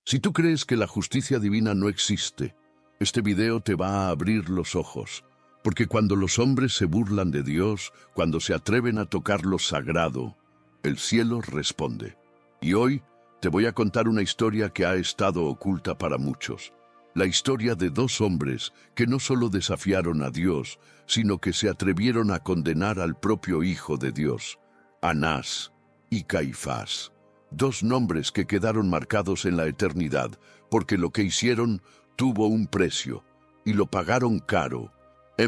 Si tú crees que la justicia divina no existe, este video te va a abrir los ojos, porque cuando los hombres se burlan de Dios, cuando se atreven a tocar lo sagrado, el cielo responde. Y hoy te voy a contar una historia que ha estado oculta para muchos. La historia de dos hombres que no solo desafiaron a Dios, sino que se atrevieron a condenar al propio Hijo de Dios, Anás y Caifás. Dos nombres que quedaron marcados en la eternidad, porque lo que hicieron tuvo un precio, y lo pagaron caro,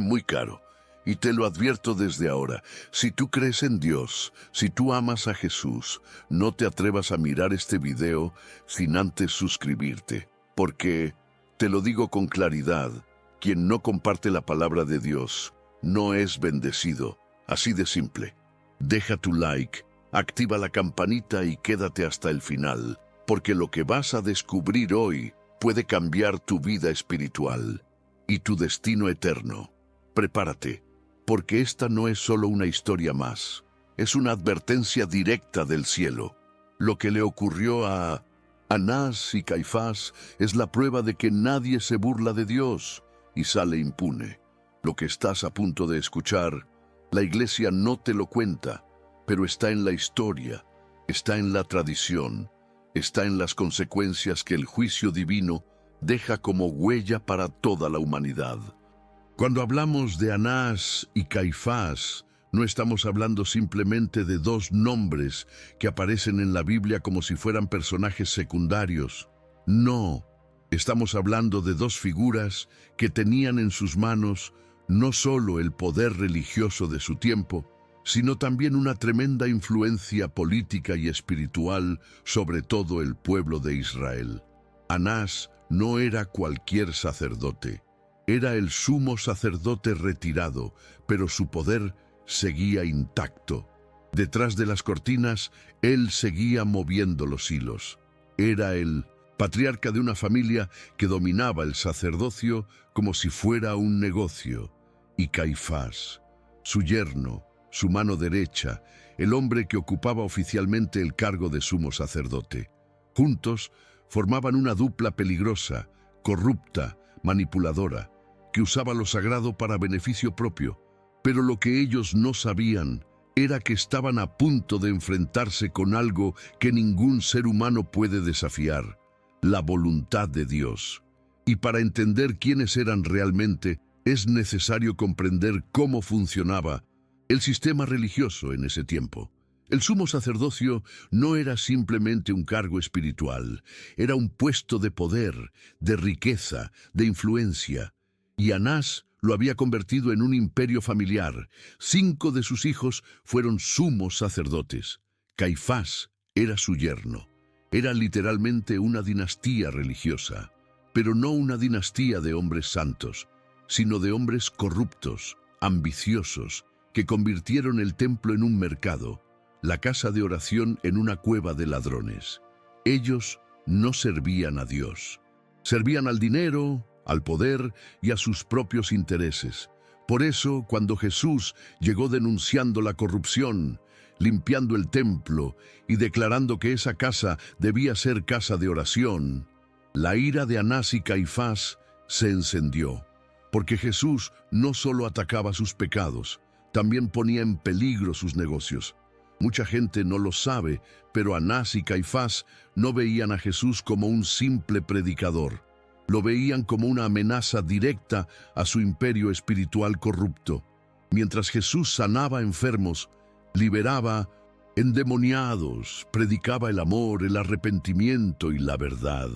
muy caro. Y te lo advierto desde ahora, si tú crees en Dios, si tú amas a Jesús, no te atrevas a mirar este video sin antes suscribirte, porque, te lo digo con claridad, quien no comparte la palabra de Dios no es bendecido, así de simple. Deja tu like, activa la campanita y quédate hasta el final, porque lo que vas a descubrir hoy puede cambiar tu vida espiritual y tu destino eterno. Prepárate, porque esta no es solo una historia más, es una advertencia directa del cielo. Lo que le ocurrió a Anás y Caifás es la prueba de que nadie se burla de Dios y sale impune. Lo que estás a punto de escuchar, la iglesia no te lo cuenta, pero está en la historia, está en la tradición, está en las consecuencias que el juicio divino deja como huella para toda la humanidad. Cuando hablamos de Anás y Caifás, no estamos hablando simplemente de dos nombres que aparecen en la Biblia como si fueran personajes secundarios. No, estamos hablando de dos figuras que tenían en sus manos no solo el poder religioso de su tiempo, sino también una tremenda influencia política y espiritual sobre todo el pueblo de Israel. Anás no era cualquier sacerdote. Era el sumo sacerdote retirado, pero su poder seguía intacto. Detrás de las cortinas, él seguía moviendo los hilos. Era el patriarca de una familia que dominaba el sacerdocio como si fuera un negocio. Y Caifás, su yerno, su mano derecha, el hombre que ocupaba oficialmente el cargo de sumo sacerdote. Juntos formaban una dupla peligrosa, corrupta, manipuladora, que usaba lo sagrado para beneficio propio, pero lo que ellos no sabían era que estaban a punto de enfrentarse con algo que ningún ser humano puede desafiar, la voluntad de Dios. Y para entender quiénes eran realmente, es necesario comprender cómo funcionaba el sistema religioso en ese tiempo. El sumo sacerdocio no era simplemente un cargo espiritual, era un puesto de poder, de riqueza, de influencia. Y Anás lo había convertido en un imperio familiar. 5 de sus hijos fueron sumos sacerdotes. Caifás era su yerno. Era literalmente una dinastía religiosa, pero no una dinastía de hombres santos, sino de hombres corruptos, ambiciosos, que convirtieron el templo en un mercado, la casa de oración en una cueva de ladrones. Ellos no servían a Dios. Servían al dinero, al poder y a sus propios intereses. Por eso, cuando Jesús llegó denunciando la corrupción, limpiando el templo y declarando que esa casa debía ser casa de oración, la ira de Anás y Caifás se encendió, porque Jesús no solo atacaba sus pecados, también ponía en peligro sus negocios. Mucha gente no lo sabe, pero Anás y Caifás no veían a Jesús como un simple predicador. Lo veían como una amenaza directa a su imperio espiritual corrupto. Mientras Jesús sanaba enfermos, liberaba endemoniados, predicaba el amor, el arrepentimiento y la verdad.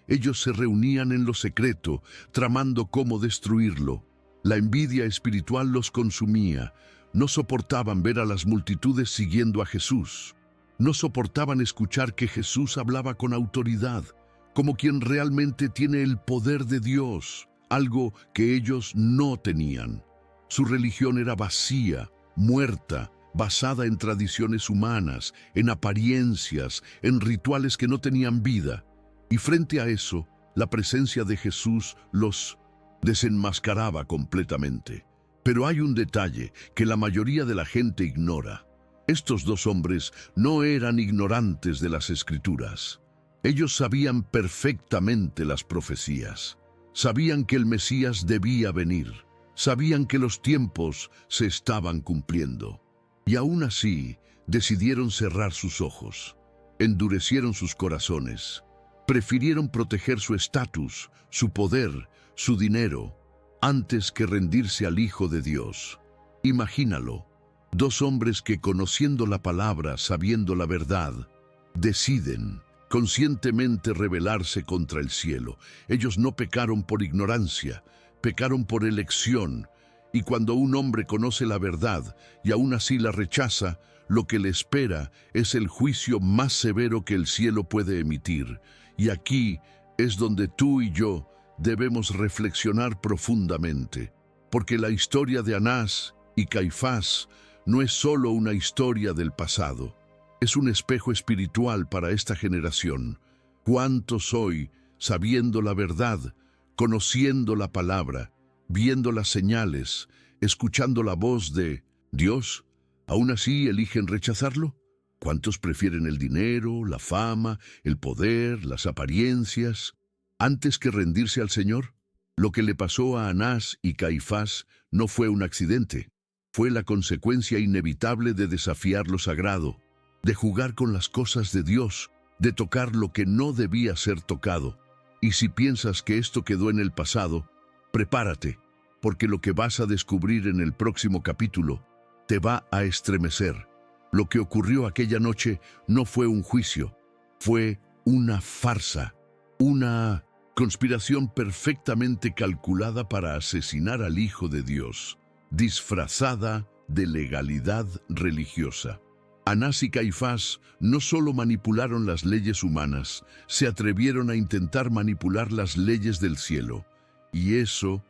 Ellos se reunían en lo secreto, tramando cómo destruirlo. La envidia espiritual los consumía. No soportaban ver a las multitudes siguiendo a Jesús. No soportaban escuchar que Jesús hablaba con autoridad, como quien realmente tiene el poder de Dios, algo que ellos no tenían. Su religión era vacía, muerta, basada en tradiciones humanas, en apariencias, en rituales que no tenían vida. Y frente a eso, la presencia de Jesús los desenmascaraba completamente. Pero hay un detalle que la mayoría de la gente ignora. Estos dos hombres no eran ignorantes de las Escrituras. Ellos sabían perfectamente las profecías. Sabían que el Mesías debía venir. Sabían que los tiempos se estaban cumpliendo. Y aún así, decidieron cerrar sus ojos. Endurecieron sus corazones. Prefirieron proteger su estatus, su poder, su dinero, antes que rendirse al Hijo de Dios. Imagínalo. Dos hombres que, conociendo la palabra, sabiendo la verdad, deciden conscientemente rebelarse contra el cielo. Ellos no pecaron por ignorancia, pecaron por elección. Y cuando un hombre conoce la verdad y aún así la rechaza, lo que le espera es el juicio más severo que el cielo puede emitir. Y aquí es donde tú y yo debemos reflexionar profundamente, porque la historia de Anás y Caifás no es solo una historia del pasado, es un espejo espiritual para esta generación. ¿Cuántos hoy, sabiendo la verdad, conociendo la palabra, viendo las señales, escuchando la voz de Dios, aún así eligen rechazarlo? ¿Cuántos prefieren el dinero, la fama, el poder, las apariencias, antes que rendirse al Señor? Lo que le pasó a Anás y Caifás no fue un accidente. Fue la consecuencia inevitable de desafiar lo sagrado, de jugar con las cosas de Dios, de tocar lo que no debía ser tocado. Y si piensas que esto quedó en el pasado, prepárate, porque lo que vas a descubrir en el próximo capítulo te va a estremecer. Lo que ocurrió aquella noche no fue un juicio, fue una farsa, una conspiración perfectamente calculada para asesinar al Hijo de Dios, disfrazada de legalidad religiosa. Anás y Caifás no solo manipularon las leyes humanas, se atrevieron a intentar manipular las leyes del cielo. Y eso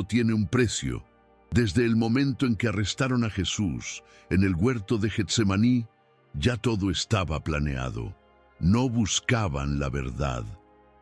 tiene un precio. Desde el momento en que arrestaron a Jesús en el huerto de Getsemaní, ya todo estaba planeado. No buscaban la verdad,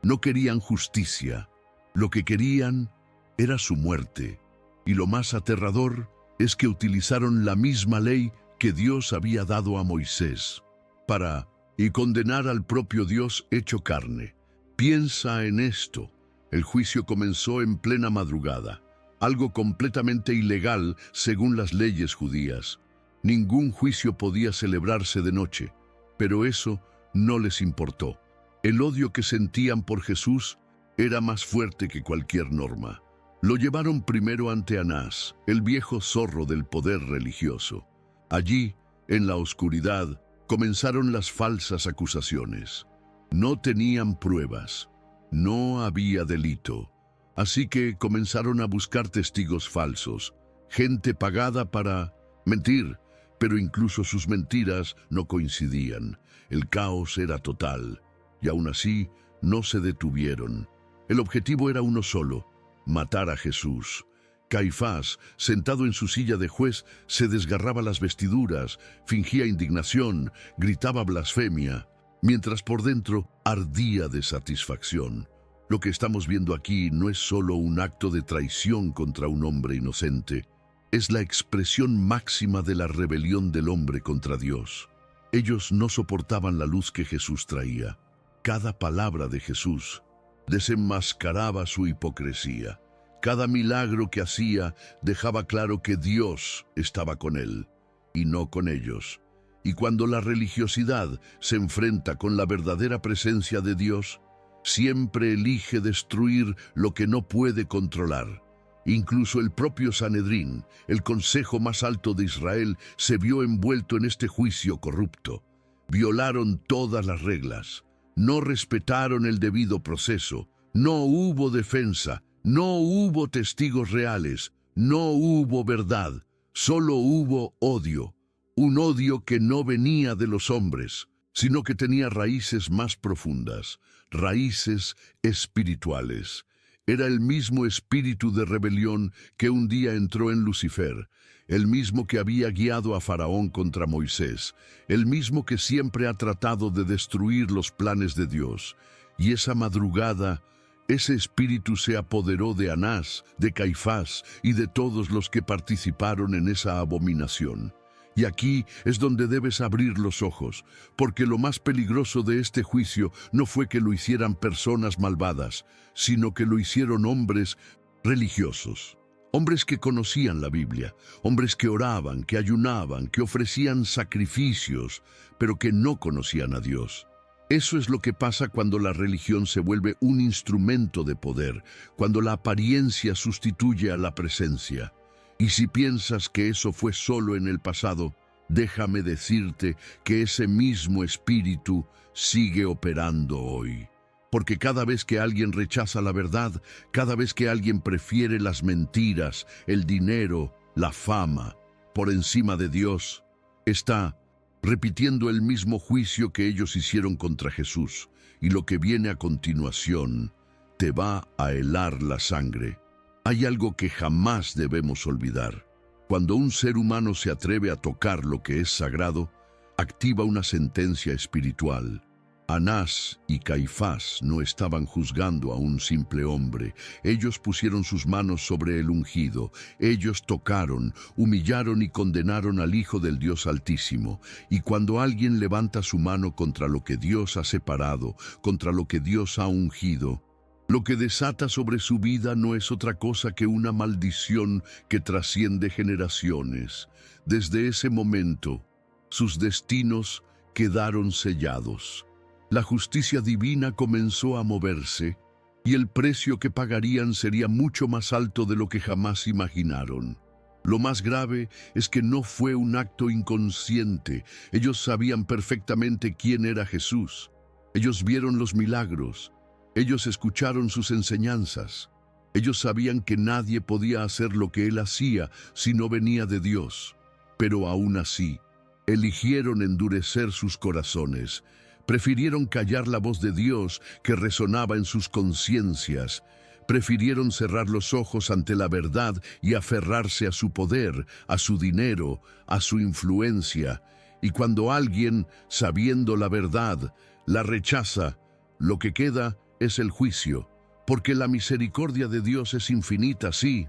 no querían justicia. Lo que querían era su muerte. Y lo más aterrador es que utilizaron la misma ley que Dios había dado a Moisés para condenar al propio Dios hecho carne. Piensa en esto. El juicio comenzó en plena madrugada, algo completamente ilegal según las leyes judías. Ningún juicio podía celebrarse de noche, pero eso no les importó. El odio que sentían por Jesús era más fuerte que cualquier norma. Lo llevaron primero ante Anás, el viejo zorro del poder religioso. Allí, en la oscuridad, comenzaron las falsas acusaciones. No tenían pruebas, no había delito. Así que comenzaron a buscar testigos falsos, gente pagada para mentir, pero incluso sus mentiras no coincidían. El caos era total, y aún así no se detuvieron. El objetivo era uno solo: matar a Jesús. Caifás, sentado en su silla de juez, se desgarraba las vestiduras, fingía indignación, gritaba blasfemia, mientras por dentro ardía de satisfacción. Lo que estamos viendo aquí no es solo un acto de traición contra un hombre inocente, es la expresión máxima de la rebelión del hombre contra Dios. Ellos no soportaban la luz que Jesús traía. Cada palabra de Jesús desenmascaraba su hipocresía. Cada milagro que hacía dejaba claro que Dios estaba con él y no con ellos. Y cuando la religiosidad se enfrenta con la verdadera presencia de Dios, siempre elige destruir lo que no puede controlar. Incluso el propio Sanedrín, el consejo más alto de Israel, se vio envuelto en este juicio corrupto. Violaron todas las reglas, no respetaron el debido proceso, no hubo defensa, no hubo testigos reales, no hubo verdad, solo hubo odio. Un odio que no venía de los hombres, sino que tenía raíces más profundas, raíces espirituales. Era el mismo espíritu de rebelión que un día entró en Lucifer, el mismo que había guiado a Faraón contra Moisés, el mismo que siempre ha tratado de destruir los planes de Dios. Y esa madrugada, ese espíritu se apoderó de Anás, de Caifás y de todos los que participaron en esa abominación. Y aquí es donde debes abrir los ojos, porque lo más peligroso de este juicio no fue que lo hicieran personas malvadas, sino que lo hicieron hombres religiosos. Hombres que conocían la Biblia, hombres que oraban, que ayunaban, que ofrecían sacrificios, pero que no conocían a Dios. Eso es lo que pasa cuando la religión se vuelve un instrumento de poder, cuando la apariencia sustituye a la presencia. Y si piensas que eso fue solo en el pasado, déjame decirte que ese mismo espíritu sigue operando hoy. Porque cada vez que alguien rechaza la verdad, cada vez que alguien prefiere las mentiras, el dinero, la fama, por encima de Dios, está repitiendo el mismo juicio que ellos hicieron contra Jesús. Y lo que viene a continuación te va a helar la sangre. Hay algo que jamás debemos olvidar. Cuando un ser humano se atreve a tocar lo que es sagrado, activa una sentencia espiritual. Anás y Caifás no estaban juzgando a un simple hombre. Ellos pusieron sus manos sobre el ungido. Ellos tocaron, humillaron y condenaron al Hijo del Dios Altísimo. Y cuando alguien levanta su mano contra lo que Dios ha separado, contra lo que Dios ha ungido, lo que desata sobre su vida no es otra cosa que una maldición que trasciende generaciones. Desde ese momento, sus destinos quedaron sellados. La justicia divina comenzó a moverse, y el precio que pagarían sería mucho más alto de lo que jamás imaginaron. Lo más grave es que no fue un acto inconsciente. Ellos sabían perfectamente quién era Jesús. Ellos vieron los milagros. Ellos escucharon sus enseñanzas. Ellos sabían que nadie podía hacer lo que él hacía si no venía de Dios. Pero aún así, eligieron endurecer sus corazones. Prefirieron callar la voz de Dios que resonaba en sus conciencias. Prefirieron cerrar los ojos ante la verdad y aferrarse a su poder, a su dinero, a su influencia. Y cuando alguien, sabiendo la verdad, la rechaza, lo que queda es el juicio. Porque la misericordia de Dios es infinita, sí,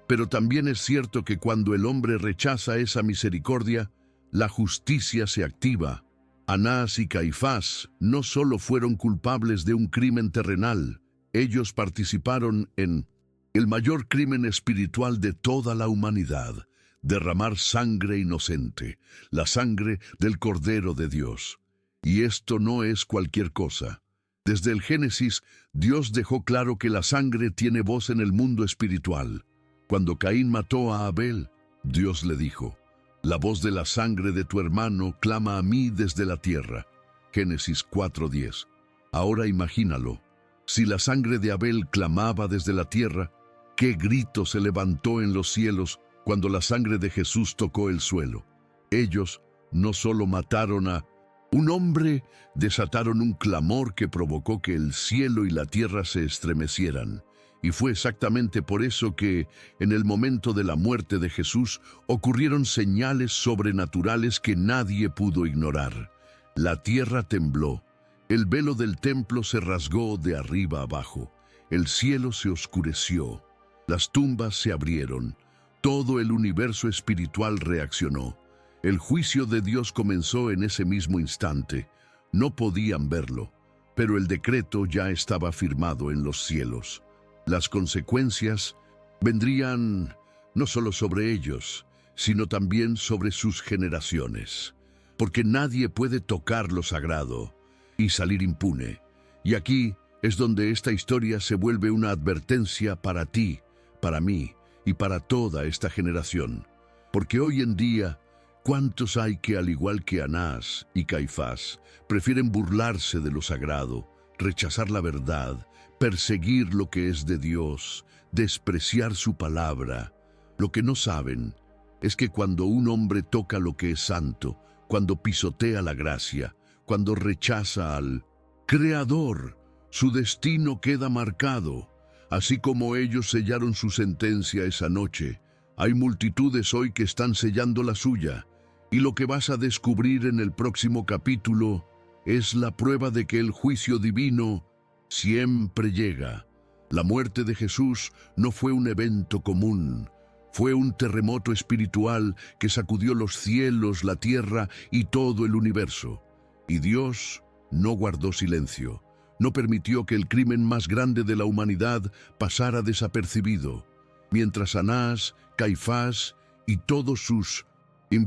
pero también es cierto que cuando el hombre rechaza esa misericordia, la justicia se activa. Anás y Caifás no solo fueron culpables de un crimen terrenal, ellos participaron en el mayor crimen espiritual de toda la humanidad: derramar sangre inocente, la sangre del Cordero de Dios. Y esto no es cualquier cosa. Desde el Génesis, Dios dejó claro que la sangre tiene voz en el mundo espiritual. Cuando Caín mató a Abel, Dios le dijo: «La voz de la sangre de tu hermano clama a mí desde la tierra». Génesis 4:10. Ahora imagínalo. Si la sangre de Abel clamaba desde la tierra, ¿qué grito se levantó en los cielos cuando la sangre de Jesús tocó el suelo? Ellos no solo mataron a un hombre, desataron un clamor que provocó que el cielo y la tierra se estremecieran. Y fue exactamente por eso que, en el momento de la muerte de Jesús, ocurrieron señales sobrenaturales que nadie pudo ignorar. La tierra tembló, el velo del templo se rasgó de arriba abajo, el cielo se oscureció, las tumbas se abrieron, todo el universo espiritual reaccionó. El juicio de Dios comenzó en ese mismo instante. No podían verlo, pero el decreto ya estaba firmado en los cielos. Las consecuencias vendrían no solo sobre ellos, sino también sobre sus generaciones, porque nadie puede tocar lo sagrado y salir impune. Y aquí es donde esta historia se vuelve una advertencia para ti, para mí y para toda esta generación. Porque hoy en día, ¿cuántos hay que, al igual que Anás y Caifás, prefieren burlarse de lo sagrado, rechazar la verdad, perseguir lo que es de Dios, despreciar su palabra? Lo que no saben es que cuando un hombre toca lo que es santo, cuando pisotea la gracia, cuando rechaza al Creador, su destino queda marcado. Así como ellos sellaron su sentencia esa noche, hay multitudes hoy que están sellando la suya. Y lo que vas a descubrir en el próximo capítulo es la prueba de que el juicio divino siempre llega. La muerte de Jesús no fue un evento común, Fue un terremoto espiritual que sacudió los cielos, la tierra y todo el universo. Y Dios no guardó silencio. No permitió que el crimen más grande de la humanidad pasara desapercibido. Mientras Anás, Caifás y todos sus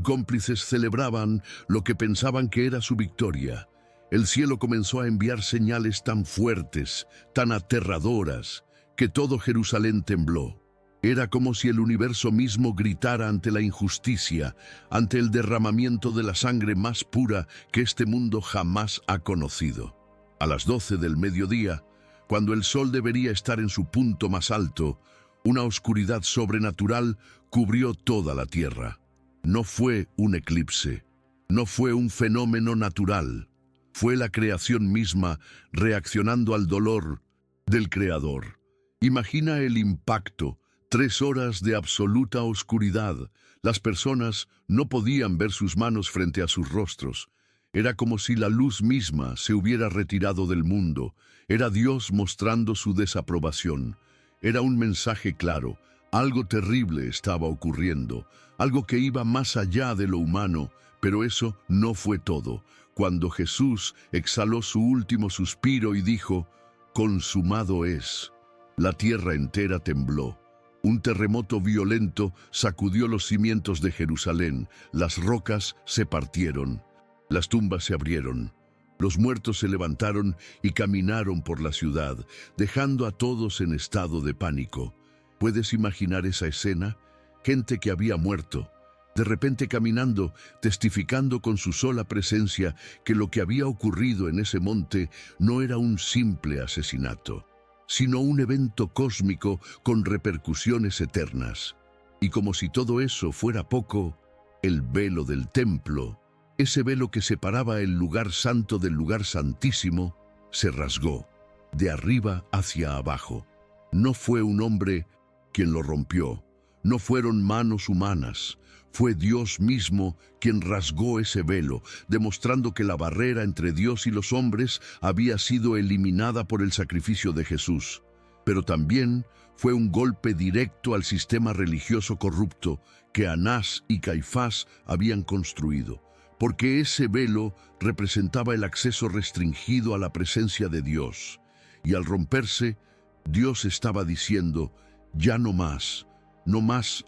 cómplices celebraban lo que pensaban que era su victoria, el cielo comenzó a enviar señales tan fuertes, tan aterradoras, que todo Jerusalén tembló. Era como si el universo mismo gritara ante la injusticia, ante el derramamiento de la sangre más pura que este mundo jamás ha conocido. A las 12 del mediodía, cuando el sol debería estar en su punto más alto, una oscuridad sobrenatural cubrió toda la tierra. No fue un eclipse, no fue un fenómeno natural, fue la creación misma reaccionando al dolor del Creador. Imagina el impacto. 3 horas de absoluta oscuridad. Las personas no podían ver sus manos frente a sus rostros. Era como si la luz misma se hubiera retirado del mundo. Era Dios mostrando su desaprobación. Era un mensaje claro. Algo terrible estaba ocurriendo, algo que iba más allá de lo humano, pero eso no fue todo. Cuando Jesús exhaló su último suspiro y dijo, «Consumado es», la tierra entera tembló. Un terremoto violento sacudió los cimientos de Jerusalén, las rocas se partieron, las tumbas se abrieron, los muertos se levantaron y caminaron por la ciudad, dejando a todos en estado de pánico. ¿Puedes imaginar esa escena? Gente que había muerto, de repente caminando, testificando con su sola presencia que lo que había ocurrido en ese monte no era un simple asesinato, sino un evento cósmico con repercusiones eternas. Y como si todo eso fuera poco, el velo del templo, ese velo que separaba el lugar santo del lugar santísimo, se rasgó, de arriba hacia abajo. No fue un hombre quien lo rompió, no fueron manos humanas, fue Dios mismo quien rasgó ese velo, demostrando que la barrera entre Dios y los hombres había sido eliminada por el sacrificio de Jesús. Pero también fue un golpe directo al sistema religioso corrupto que Anás y Caifás habían construido, porque ese velo representaba el acceso restringido a la presencia de Dios. Y al romperse, Dios estaba diciendo, ya no más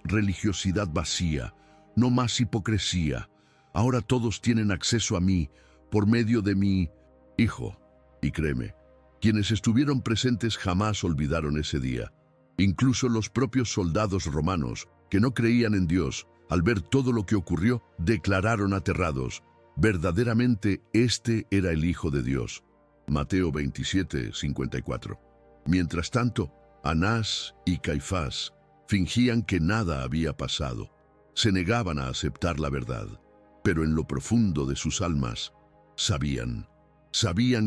religiosidad vacía, no más hipocresía. Ahora todos tienen acceso a mí por medio de mi Hijo. Y créeme, quienes estuvieron presentes jamás olvidaron ese día. Incluso los propios soldados romanos, que no creían en Dios, al ver todo lo que ocurrió, declararon aterrados, verdaderamente este era el Hijo de Dios. Mateo 27:54. Mientras tanto, Anás y Caifás fingían que nada había pasado. Se negaban a aceptar la verdad, pero en lo profundo de sus almas sabían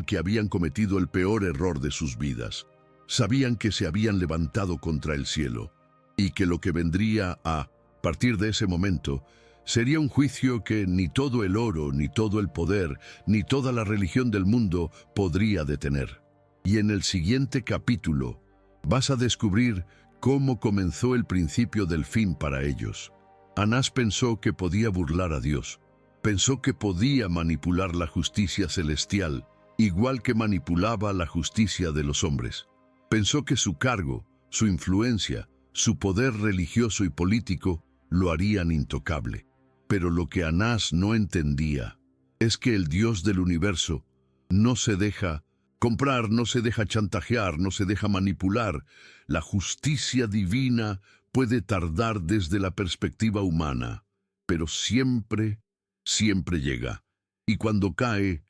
que habían cometido el peor error de sus vidas. Sabían que se habían levantado contra el cielo y que lo que vendría a partir de ese momento sería un juicio que ni todo el oro, ni todo el poder, ni toda la religión del mundo podría detener. Y en el siguiente capítulo vas a descubrir cómo comenzó el principio del fin para ellos. Anás pensó que podía burlar a Dios. Pensó que podía manipular la justicia celestial, igual que manipulaba la justicia de los hombres. Pensó que su cargo, su influencia, su poder religioso y político lo harían intocable. Pero lo que Anás no entendía es que el Dios del universo no se deja comprar, no se deja chantajear, no se deja manipular. La justicia divina puede tardar desde la perspectiva humana, pero siempre llega. Y cuando cae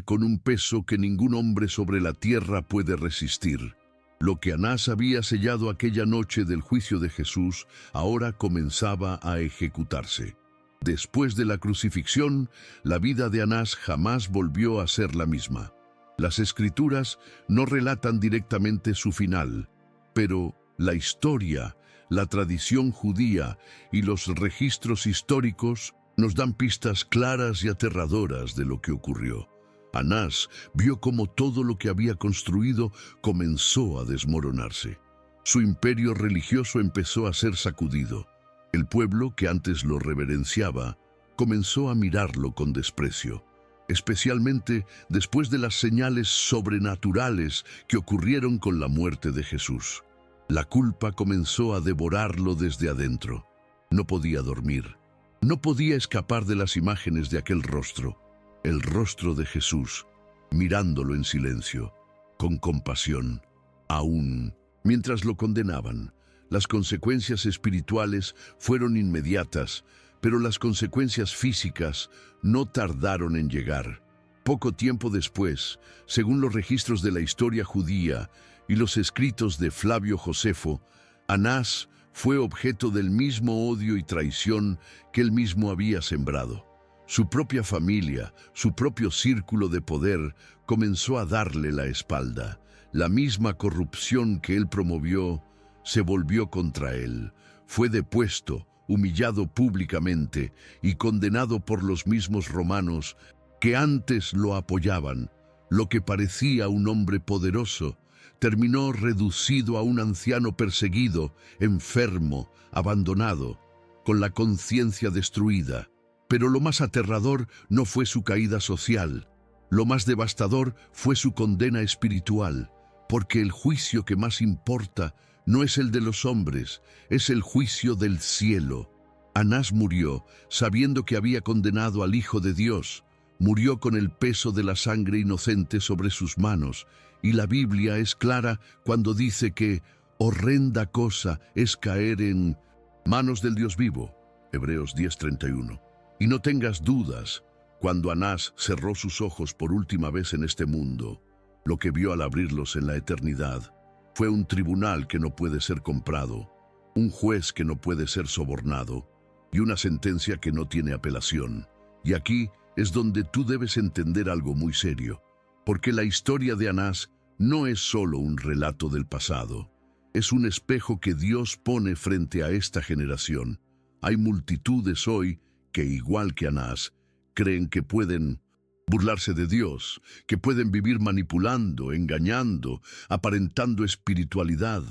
con un peso que ningún hombre sobre la tierra puede resistir. Lo que Anás había sellado aquella noche del juicio de Jesús, ahora comenzaba a ejecutarse. Después de la crucifixión, la vida de Anás jamás volvió a ser la misma. Las Escrituras no relatan directamente su final, pero la historia, la tradición judía y los registros históricos nos dan pistas claras y aterradoras de lo que ocurrió. Anás vio cómo todo lo que había construido comenzó a desmoronarse. Su imperio religioso empezó a ser sacudido. El pueblo, que antes lo reverenciaba, comenzó a mirarlo con desprecio, especialmente después de las señales sobrenaturales que ocurrieron con la muerte de Jesús. La culpa comenzó a devorarlo desde adentro. No podía dormir. No podía escapar de las imágenes de aquel rostro, el rostro de Jesús, mirándolo en silencio, con compasión, aún mientras lo condenaban. Las consecuencias espirituales fueron inmediatas, pero las consecuencias físicas no tardaron en llegar. Poco tiempo después, según los registros de la historia judía y los escritos de Flavio Josefo, Anás fue objeto del mismo odio y traición que él mismo había sembrado. Su propia familia, su propio círculo de poder, comenzó a darle la espalda. La misma corrupción que él promovió se volvió contra él. Fue depuesto, humillado públicamente y condenado por los mismos romanos que antes lo apoyaban. Lo que parecía un hombre poderoso terminó reducido a un anciano perseguido, enfermo, abandonado, con la conciencia destruida. Pero lo más aterrador no fue su caída social. Lo más devastador fue su condena espiritual, porque el juicio que más importa no es el de los hombres, es el juicio del cielo. Anás murió sabiendo que había condenado al Hijo de Dios. Murió con el peso de la sangre inocente sobre sus manos, y la Biblia es clara cuando dice que horrenda cosa es caer en manos del Dios vivo. Hebreos 10:31. Y no tengas dudas, cuando Anás cerró sus ojos por última vez en este mundo, lo que vio al abrirlos en la eternidad fue un tribunal que no puede ser comprado, un juez que no puede ser sobornado y una sentencia que no tiene apelación. Y aquí es donde tú debes entender algo muy serio, porque la historia de Anás no es solo un relato del pasado, es un espejo que Dios pone frente a esta generación. Hay multitudes hoy que, igual que Anás, creen que pueden burlarse de Dios, que pueden vivir manipulando, engañando, aparentando espiritualidad,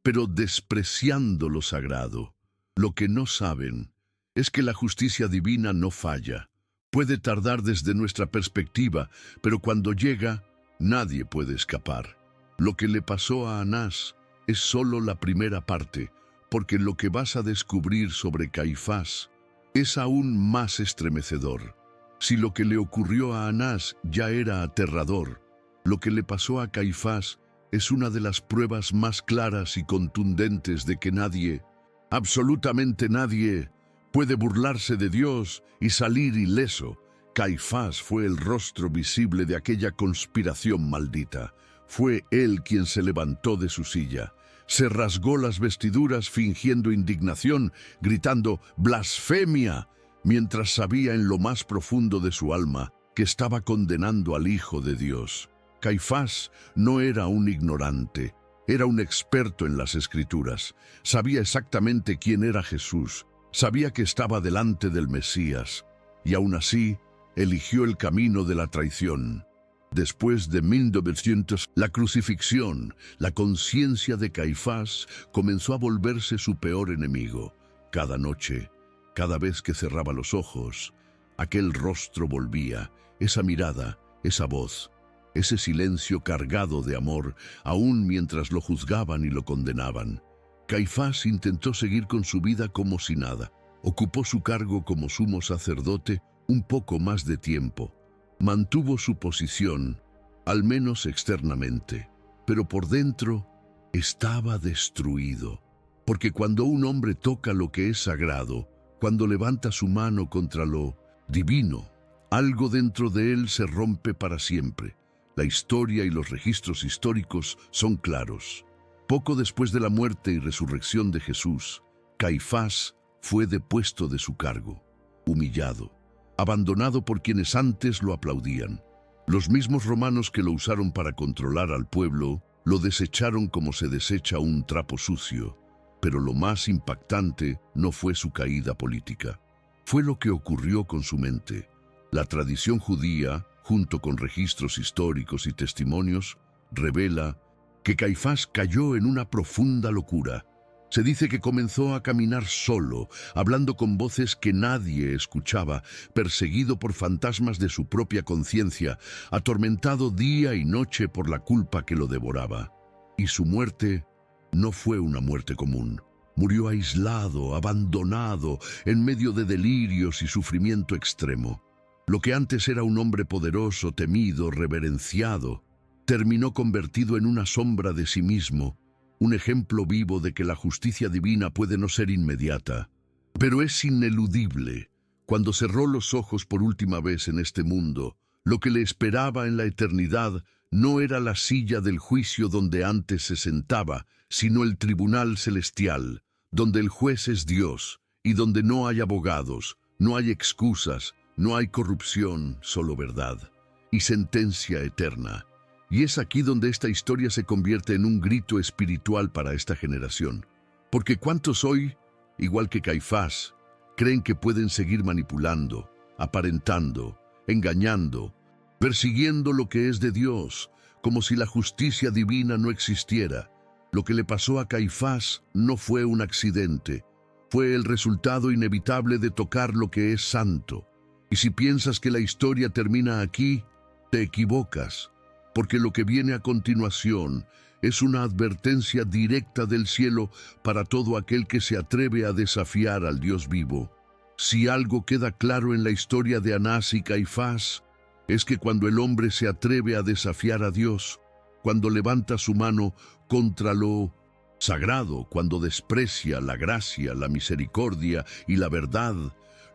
pero despreciando lo sagrado. Lo que no saben es que la justicia divina no falla. Puede tardar desde nuestra perspectiva, pero cuando llega, nadie puede escapar. Lo que le pasó a Anás es solo la primera parte, porque lo que vas a descubrir sobre Caifás es aún más estremecedor. Si lo que le ocurrió a Anás ya era aterrador, lo que le pasó a Caifás es una de las pruebas más claras y contundentes de que nadie, absolutamente nadie, puede burlarse de Dios y salir ileso. Caifás fue el rostro visible de aquella conspiración maldita. Fue él quien se levantó de su silla. Se rasgó las vestiduras fingiendo indignación, gritando «¡Blasfemia!», mientras sabía en lo más profundo de su alma que estaba condenando al Hijo de Dios. Caifás no era un ignorante, era un experto en las Escrituras. Sabía exactamente quién era Jesús, sabía que estaba delante del Mesías, y aún así eligió el camino de la traición. Después de 1900, la crucifixión, la conciencia de Caifás comenzó a volverse su peor enemigo. Cada noche, cada vez que cerraba los ojos, aquel rostro volvía, esa mirada, esa voz, ese silencio cargado de amor, aún mientras lo juzgaban y lo condenaban. Caifás intentó seguir con su vida como si nada. Ocupó su cargo como sumo sacerdote un poco más de tiempo. Mantuvo su posición, al menos externamente, pero por dentro estaba destruido. Porque cuando un hombre toca lo que es sagrado, cuando levanta su mano contra lo divino, algo dentro de él se rompe para siempre. La historia y los registros históricos son claros. Poco después de la muerte y resurrección de Jesús, Caifás fue depuesto de su cargo, humillado, abandonado por quienes antes lo aplaudían. Los mismos romanos que lo usaron para controlar al pueblo, lo desecharon como se desecha un trapo sucio. Pero lo más impactante no fue su caída política. Fue lo que ocurrió con su mente. La tradición judía, junto con registros históricos y testimonios, revela que Caifás cayó en una profunda locura. Se dice que comenzó a caminar solo, hablando con voces que nadie escuchaba, perseguido por fantasmas de su propia conciencia, atormentado día y noche por la culpa que lo devoraba. Y su muerte no fue una muerte común. Murió aislado, abandonado, en medio de delirios y sufrimiento extremo. Lo que antes era un hombre poderoso, temido, reverenciado, terminó convertido en una sombra de sí mismo, un ejemplo vivo de que la justicia divina puede no ser inmediata, pero es ineludible. Cuando cerró los ojos por última vez en este mundo, lo que le esperaba en la eternidad no era la silla del juicio donde antes se sentaba, sino el tribunal celestial, donde el juez es Dios y donde no hay abogados, no hay excusas, no hay corrupción, solo verdad y sentencia eterna. Y es aquí donde esta historia se convierte en un grito espiritual para esta generación. Porque ¿cuántos hoy, igual que Caifás, creen que pueden seguir manipulando, aparentando, engañando, persiguiendo lo que es de Dios, como si la justicia divina no existiera? Lo que le pasó a Caifás no fue un accidente, fue el resultado inevitable de tocar lo que es santo. Y si piensas que la historia termina aquí, te equivocas, porque lo que viene a continuación es una advertencia directa del cielo para todo aquel que se atreve a desafiar al Dios vivo. Si algo queda claro en la historia de Anás y Caifás, es que cuando el hombre se atreve a desafiar a Dios, cuando levanta su mano contra lo sagrado, cuando desprecia la gracia, la misericordia y la verdad,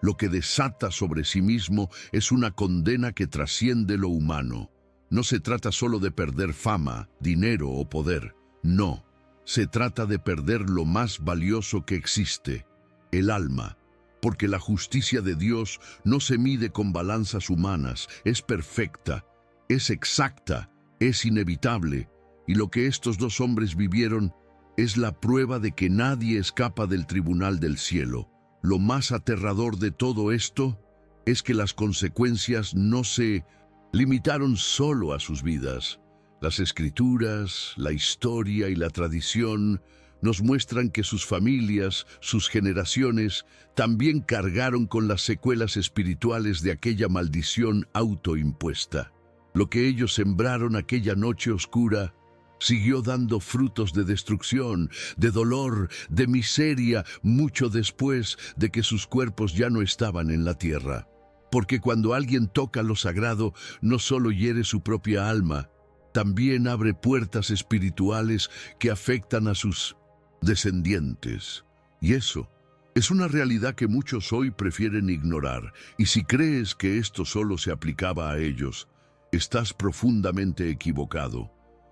lo que desata sobre sí mismo es una condena que trasciende lo humano. No se trata solo de perder fama, dinero o poder. No, se trata de perder lo más valioso que existe, el alma. Porque la justicia de Dios no se mide con balanzas humanas, es perfecta, es exacta, es inevitable. Y lo que estos dos hombres vivieron es la prueba de que nadie escapa del tribunal del cielo. Lo más aterrador de todo esto es que las consecuencias no se limitaron solo a sus vidas. Las escrituras, la historia y la tradición nos muestran que sus familias, sus generaciones, también cargaron con las secuelas espirituales de aquella maldición autoimpuesta. Lo que ellos sembraron aquella noche oscura siguió dando frutos de destrucción, de dolor, de miseria, mucho después de que sus cuerpos ya no estaban en la tierra. Porque cuando alguien toca lo sagrado, no solo hiere su propia alma, también abre puertas espirituales que afectan a sus descendientes. Y eso es una realidad que muchos hoy prefieren ignorar. Y si crees que esto solo se aplicaba a ellos, estás profundamente equivocado.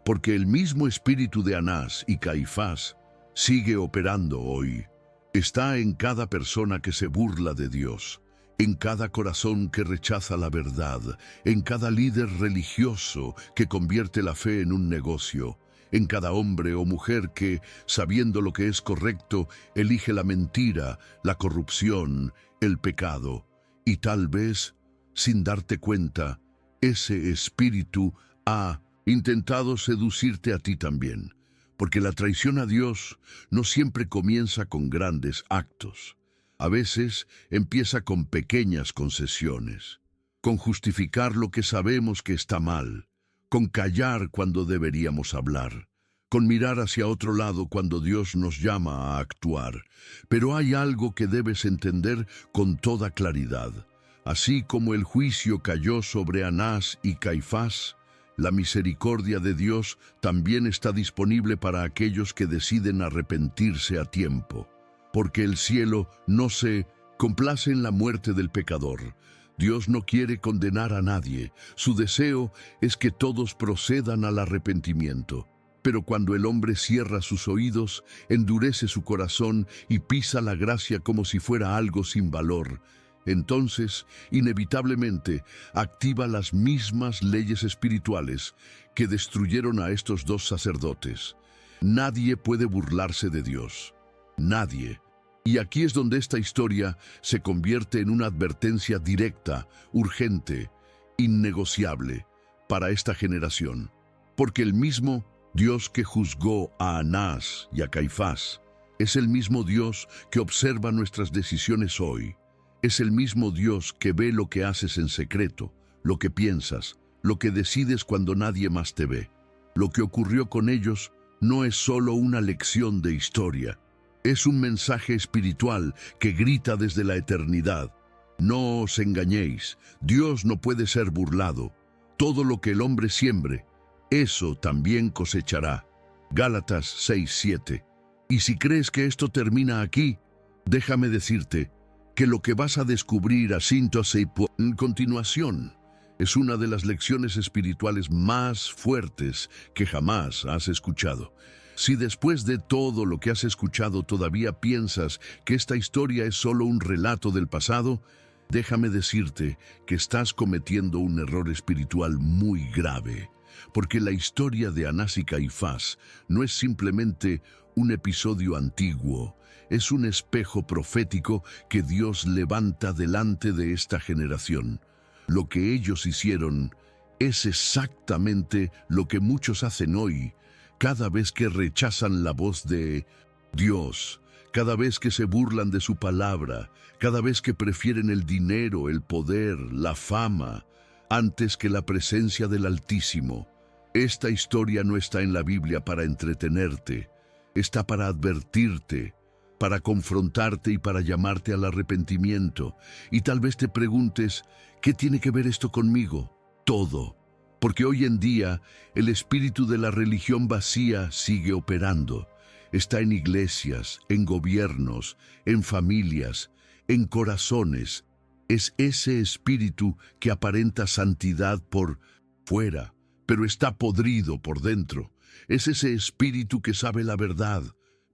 Porque el mismo espíritu de Anás y Caifás sigue operando hoy. Está en cada persona que se burla de Dios, en cada corazón que rechaza la verdad, en cada líder religioso que convierte la fe en un negocio, en cada hombre o mujer que, sabiendo lo que es correcto, elige la mentira, la corrupción, el pecado. Y tal vez, sin darte cuenta, ese espíritu ha intentado seducirte a ti también. Porque la traición a Dios no siempre comienza con grandes actos. A veces empieza con pequeñas concesiones, con justificar lo que sabemos que está mal, con callar cuando deberíamos hablar, con mirar hacia otro lado cuando Dios nos llama a actuar. Pero hay algo que debes entender con toda claridad. Así como el juicio cayó sobre Anás y Caifás, la misericordia de Dios también está disponible para aquellos que deciden arrepentirse a tiempo. Porque el cielo no se complace en la muerte del pecador. Dios no quiere condenar a nadie. Su deseo es que todos procedan al arrepentimiento. Pero cuando el hombre cierra sus oídos, endurece su corazón y pisa la gracia como si fuera algo sin valor, entonces, inevitablemente, activa las mismas leyes espirituales que destruyeron a estos dos sacerdotes. Nadie puede burlarse de Dios. Nadie. Y aquí es donde esta historia se convierte en una advertencia directa, urgente, innegociable para esta generación. Porque el mismo Dios que juzgó a Anás y a Caifás es el mismo Dios que observa nuestras decisiones hoy. Es el mismo Dios que ve lo que haces en secreto, lo que piensas, lo que decides cuando nadie más te ve. Lo que ocurrió con ellos no es solo una lección de historia, es un mensaje espiritual que grita desde la eternidad. No os engañéis, Dios no puede ser burlado. Todo lo que el hombre siembre, eso también cosechará. Gálatas 6:7. Y si crees que esto termina aquí, déjame decirte que lo que vas a descubrir en continuación es una de las lecciones espirituales más fuertes que jamás has escuchado. Si después de todo lo que has escuchado todavía piensas que esta historia es solo un relato del pasado, déjame decirte que estás cometiendo un error espiritual muy grave, porque la historia de Anás y Caifás no es simplemente un episodio antiguo, es un espejo profético que Dios levanta delante de esta generación. Lo que ellos hicieron es exactamente lo que muchos hacen hoy, cada vez que rechazan la voz de Dios, cada vez que se burlan de su palabra, cada vez que prefieren el dinero, el poder, la fama, antes que la presencia del Altísimo. Esta historia no está en la Biblia para entretenerte, está para advertirte, para confrontarte y para llamarte al arrepentimiento. Y tal vez te preguntes, ¿qué tiene que ver esto conmigo? Todo. Porque hoy en día el espíritu de la religión vacía sigue operando. Está en iglesias, en gobiernos, en familias, en corazones. Es ese espíritu que aparenta santidad por fuera, pero está podrido por dentro. Es ese espíritu que sabe la verdad,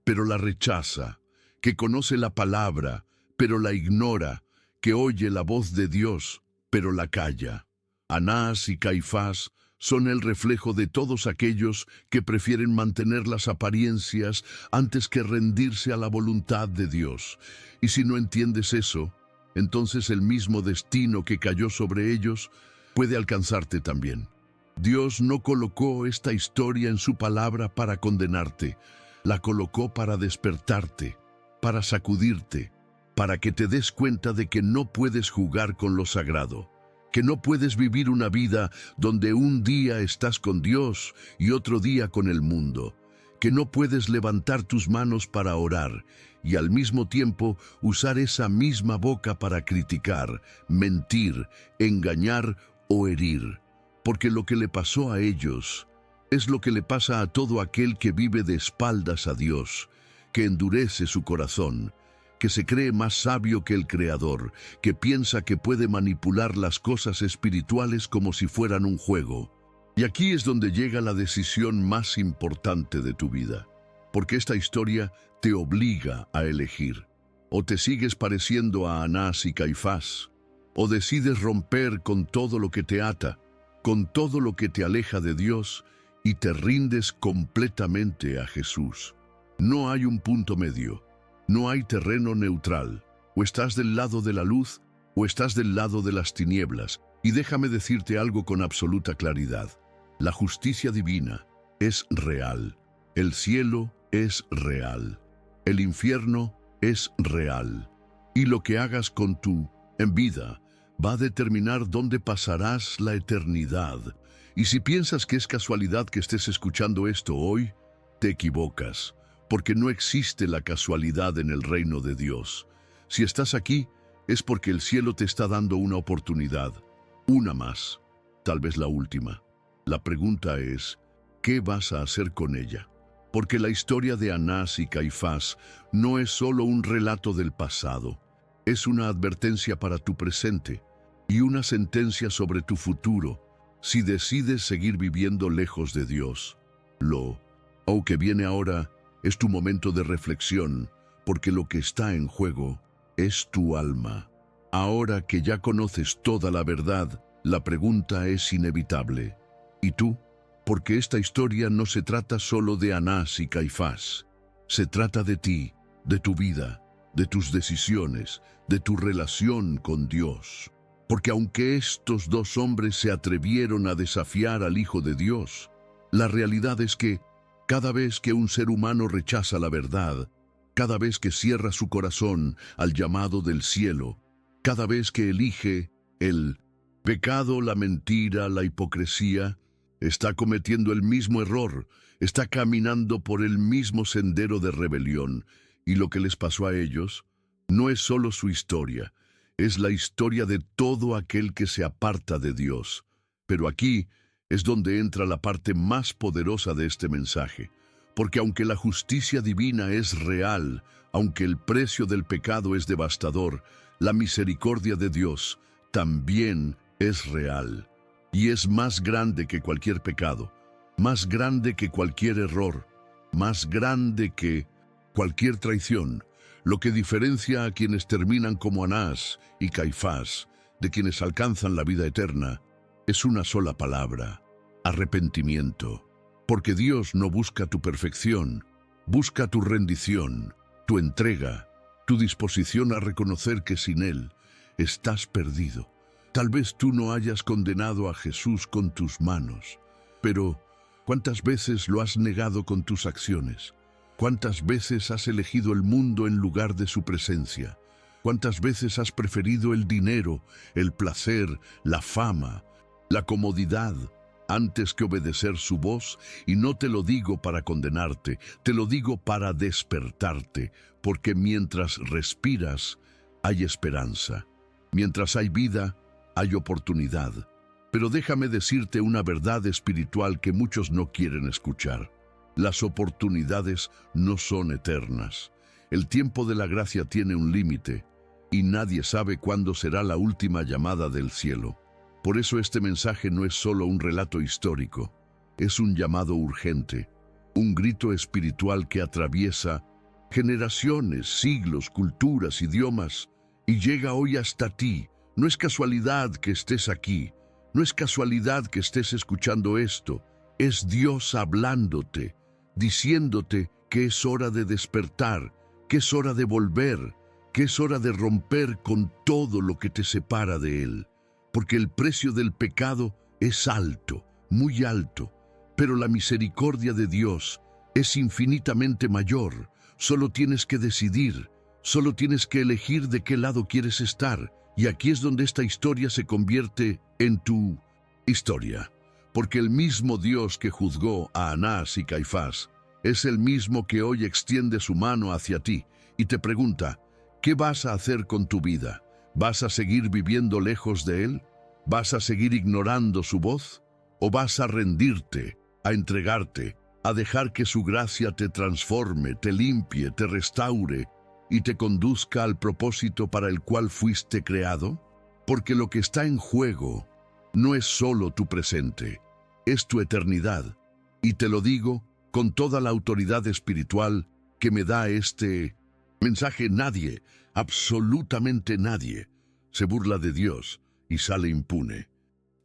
pero la rechaza, que conoce la palabra, pero la ignora, que oye la voz de Dios, pero la calla. Anás y Caifás son el reflejo de todos aquellos que prefieren mantener las apariencias antes que rendirse a la voluntad de Dios. Y si no entiendes eso, entonces el mismo destino que cayó sobre ellos puede alcanzarte también. Dios no colocó esta historia en su palabra para condenarte, la colocó para despertarte, para sacudirte, para que te des cuenta de que no puedes jugar con lo sagrado, que no puedes vivir una vida donde un día estás con Dios y otro día con el mundo, que no puedes levantar tus manos para orar y al mismo tiempo usar esa misma boca para criticar, mentir, engañar o herir. Porque lo que le pasó a ellos es lo que le pasa a todo aquel que vive de espaldas a Dios, que endurece su corazón, que se cree más sabio que el Creador, que piensa que puede manipular las cosas espirituales como si fueran un juego. Y aquí es donde llega la decisión más importante de tu vida, porque esta historia te obliga a elegir. O te sigues pareciendo a Anás y Caifás, o decides romper con todo lo que te ata, con todo lo que te aleja de Dios y te rindes completamente a Jesús. No hay un punto medio, no hay terreno neutral. O estás del lado de la luz o estás del lado de las tinieblas. Y déjame decirte algo con absoluta claridad. La justicia divina es real. El cielo es real. El infierno es real. Y lo que hagas con tu vida va a determinar dónde pasarás la eternidad. Y si piensas que es casualidad que estés escuchando esto hoy, te equivocas, porque no existe la casualidad en el reino de Dios. Si estás aquí, es porque el cielo te está dando una oportunidad, una más, tal vez la última. La pregunta es, ¿qué vas a hacer con ella? Porque la historia de Anás y Caifás no es solo un relato del pasado, es una advertencia para tu presente y una sentencia sobre tu futuro si decides seguir viviendo lejos de Dios. Lo que viene ahora es tu momento de reflexión, porque lo que está en juego es tu alma. Ahora que ya conoces toda la verdad, la pregunta es inevitable. ¿Y tú? Porque esta historia no se trata solo de Anás y Caifás. Se trata de ti, de tu vida, de tus decisiones, de tu relación con Dios. Porque aunque estos dos hombres se atrevieron a desafiar al Hijo de Dios, La realidad es que cada vez que un ser humano rechaza la verdad, cada vez que cierra su corazón al llamado del cielo, cada vez que elige el pecado, la mentira, la hipocresía, está cometiendo el mismo error, está caminando por el mismo sendero de rebelión. Y lo que les pasó a ellos no es solo su historia, es la historia de todo aquel que se aparta de Dios. Pero aquí es donde entra la parte más poderosa de este mensaje, porque aunque la justicia divina es real, aunque el precio del pecado es devastador, la misericordia de Dios también es real. Y es más grande que cualquier pecado, más grande que cualquier error, más grande que cualquier traición. Lo que diferencia a quienes terminan como Anás y Caifás de quienes alcanzan la vida eterna es una sola palabra: arrepentimiento. Porque Dios no busca tu perfección, busca tu rendición, tu entrega, tu disposición a reconocer que sin Él estás perdido. Tal vez tú no hayas condenado a Jesús con tus manos, pero ¿cuántas veces lo has negado con tus acciones? ¿Cuántas veces has elegido el mundo en lugar de su presencia? ¿Cuántas veces has preferido el dinero, el placer, la fama, la comodidad, antes que obedecer su voz? Y no te lo digo para condenarte, te lo digo para despertarte, porque mientras respiras, hay esperanza. Mientras hay vida, hay oportunidad. Pero déjame decirte una verdad espiritual que muchos no quieren escuchar. Las oportunidades no son eternas. El tiempo de la gracia tiene un límite, y nadie sabe cuándo será la última llamada del cielo. Por eso este mensaje no es solo un relato histórico, es un llamado urgente, un grito espiritual que atraviesa generaciones, siglos, culturas, idiomas, y llega hoy hasta ti. No es casualidad que estés aquí, no es casualidad que estés escuchando esto, es Dios hablándote, diciéndote que es hora de despertar, que es hora de volver, que es hora de romper con todo lo que te separa de Él. Porque el precio del pecado es alto, muy alto, pero la misericordia de Dios es infinitamente mayor. Solo tienes que decidir, solo tienes que elegir de qué lado quieres estar. Y aquí es donde esta historia se convierte en tu historia. Porque el mismo Dios que juzgó a Anás y Caifás es el mismo que hoy extiende su mano hacia ti y te pregunta: ¿qué vas a hacer con tu vida? ¿Vas a seguir viviendo lejos de Él? ¿Vas a seguir ignorando su voz? ¿O vas a rendirte, a entregarte, a dejar que su gracia te transforme, te limpie, te restaure y te conduzca al propósito para el cual fuiste creado? Porque lo que está en juego no es solo tu presente, es tu eternidad. Y te lo digo con toda la autoridad espiritual que me da este mensaje: nadie, absolutamente nadie, se burla de Dios y sale impune.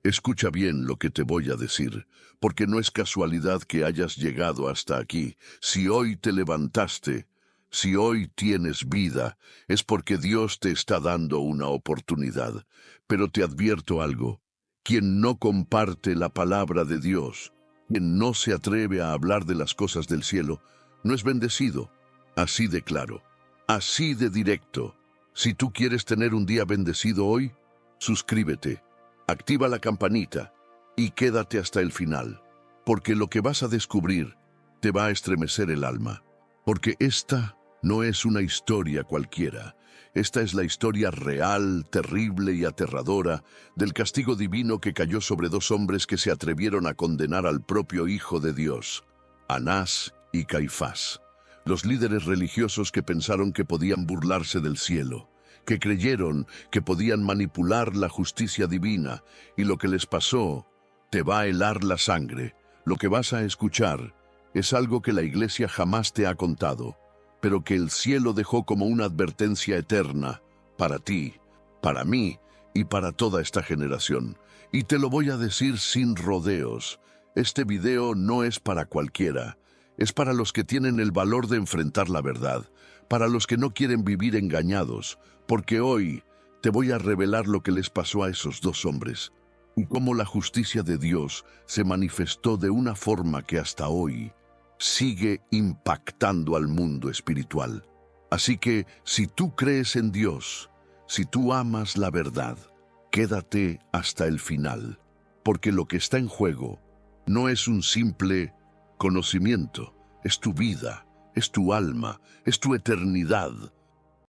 Escucha bien lo que te voy a decir, porque no es casualidad que hayas llegado hasta aquí. Si hoy te levantaste, si hoy tienes vida, es porque Dios te está dando una oportunidad. Pero te advierto algo: quien no comparte la palabra de Dios, quien no se atreve a hablar de las cosas del cielo, no es bendecido. Así de claro, así de directo. Si tú quieres tener un día bendecido hoy, suscríbete, activa la campanita y quédate hasta el final, porque lo que vas a descubrir te va a estremecer el alma. Porque esta no es una historia cualquiera. Esta es la historia real, terrible y aterradora del castigo divino que cayó sobre dos hombres que se atrevieron a condenar al propio Hijo de Dios, Anás y Caifás. Los líderes religiosos que pensaron que podían burlarse del cielo, que creyeron que podían manipular la justicia divina, y lo que les pasó te va a helar la sangre. Lo que vas a escuchar es algo que la iglesia jamás te ha contado, pero que el cielo dejó como una advertencia eterna para ti, para mí y para toda esta generación. Y te lo voy a decir sin rodeos. Este video no es para cualquiera. Es para los que tienen el valor de enfrentar la verdad, para los que no quieren vivir engañados, porque hoy te voy a revelar lo que les pasó a esos dos hombres. y cómo la justicia de Dios se manifestó de una forma que hasta hoy sigue impactando al mundo espiritual. Así que, si tú crees en Dios, si tú amas la verdad, quédate hasta el final, porque lo que está en juego no es un simple conocimiento, es tu vida, es tu alma, es tu eternidad.